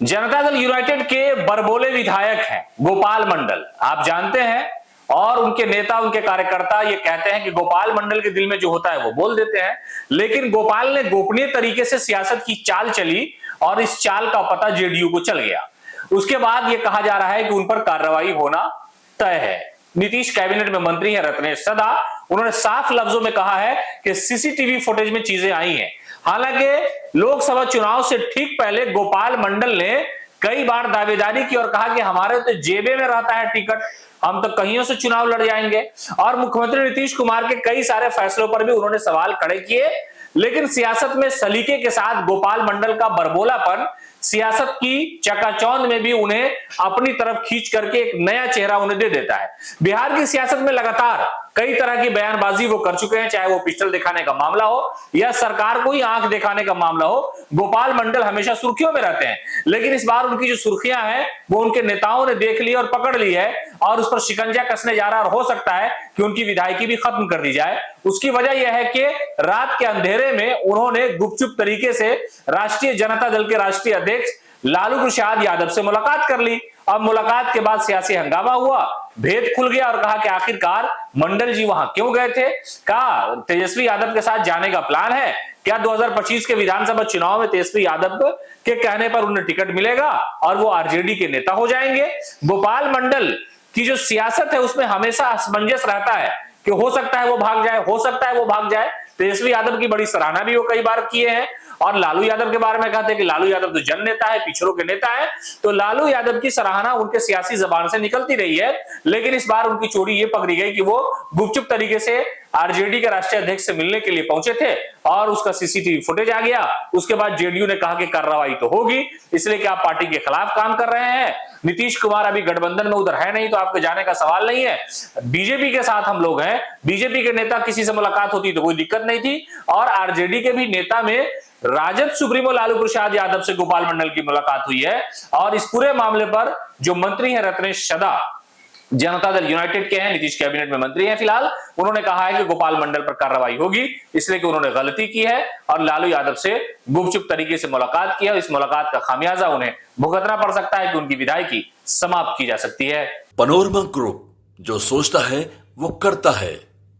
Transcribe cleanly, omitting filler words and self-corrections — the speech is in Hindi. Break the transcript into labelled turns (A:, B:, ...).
A: जनता दल यूनाइटेड के बरबोले विधायक हैं गोपाल मंडल, आप जानते हैं। और उनके नेता, उनके कार्यकर्ता ये कहते हैं कि गोपाल मंडल के दिल में जो होता है वो बोल देते हैं। लेकिन गोपाल ने गोपनीय तरीके से सियासत की चाल चली और इस चाल का पता जेडीयू को चल गया। उसके बाद ये कहा जा रहा है कि उन पर कार्रवाई होना तय है। नीतीश कैबिनेट में मंत्री है रत्नेश सदा, उन्होंने साफ लफ्जों में कहा है कि सीसीटीवी फुटेज में चीजें आई हैं। हालांकि लोकसभा चुनाव से ठीक पहले गोपाल मंडल ने कई बार दावेदारी की और कहा कि हमारे तो जेबे में रहता है टिकट, हम तो कहीं से चुनाव लड़ जाएंगे। और मुख्यमंत्री नीतीश कुमार के कई सारे फैसलों पर भी उन्होंने सवाल खड़े किए। लेकिन सियासत में सलीके के साथ गोपाल मंडल का बरबोलापन सियासत की चकाचौंध में भी उन्हें अपनी तरफ खींच करके एक नया चेहरा उन्हें दे देता है। बिहार की सियासत में लगातार कई तरह की बयानबाजी वो कर चुके हैं, चाहे वो पिस्टल दिखाने का मामला हो या सरकार को ही आंख दिखाने का मामला हो। गोपाल मंडल हमेशा सुर्खियों में रहते हैं, लेकिन इस बार उनकी जो सुर्खियां हैं वो उनके नेताओं ने देख ली और पकड़ ली है और उस पर शिकंजा कसने जा रहा है। और हो सकता है कि उनकी विधायकी भी खत्म कर दी जाए। उसकी वजह यह है कि रात के अंधेरे में उन्होंने गुपचुप तरीके से राष्ट्रीय जनता दल के राष्ट्रीय अध्यक्ष लालू प्रसाद यादव से मुलाकात कर ली। अब मुलाकात के बाद सियासी हंगामा हुआ, भेद खुल गया और कहा कि आखिरकार मंडल जी वहां क्यों गए थे। कहा तेजस्वी यादव के साथ जाने का प्लान है क्या? 2025 के विधानसभा चुनाव में तेजस्वी यादव के कहने पर उन्हें टिकट मिलेगा और वो आरजेडी के नेता हो जाएंगे। गोपाल मंडल की जो सियासत है उसमें हमेशा असमंजस रहता है कि हो सकता है वो भाग जाए, हो सकता है वो भाग जाए। तेजस्वी यादव की बड़ी सराहना भी वो कई बार किए हैं और लालू यादव के बारे में कहते हैं कि लालू यादव तो जन नेता है, पिछड़ों के नेता है। तो लालू यादव की सराहना उनके सियासी जबान से निकलती रही है। लेकिन इस बार उनकी चोरी ये पकड़ी गई कि वो गुपचुप तरीके से आरजेडी के राष्ट्रीय अध्यक्ष से मिलने के लिए पहुंचे थे और उसका सीसीटीवी फुटेज आ गया। उसके बाद जेडीयू ने कहा कि कार्रवाई तो होगी, इसलिए कि आप पार्टी के खिलाफ काम कर रहे हैं। नीतीश कुमार अभी गठबंधन में उधर है नहीं तो आपके जाने का सवाल नहीं है। बीजेपी के साथ हम लोग हैं, बीजेपी के नेता किसी से मुलाकात होती तो कोई दिक्कत नहीं थी। और आरजेडी के भी नेता में राजद सुप्रीमो लालू प्रसाद यादव से गोपाल मंडल की मुलाकात हुई है। और इस पूरे मामले पर जो मंत्री है रत्नेश सदा, जनता दल यूनाइटेड के हैं, नीतीश कैबिनेट में मंत्री हैं फिलहाल, उन्होंने कहा है कि गोपाल मंडल पर कार्रवाई होगी, इसलिए कि उन्होंने गलती की है और लालू यादव से गुपचुप तरीके से मुलाकात की है। इस मुलाकात का खामियाजा उन्हें भुगतना पड़ सकता है कि उनकी विधायकी समाप्त की जा सकती है।
B: पनोरमा ग्रुप, जो सोचता है वो करता है।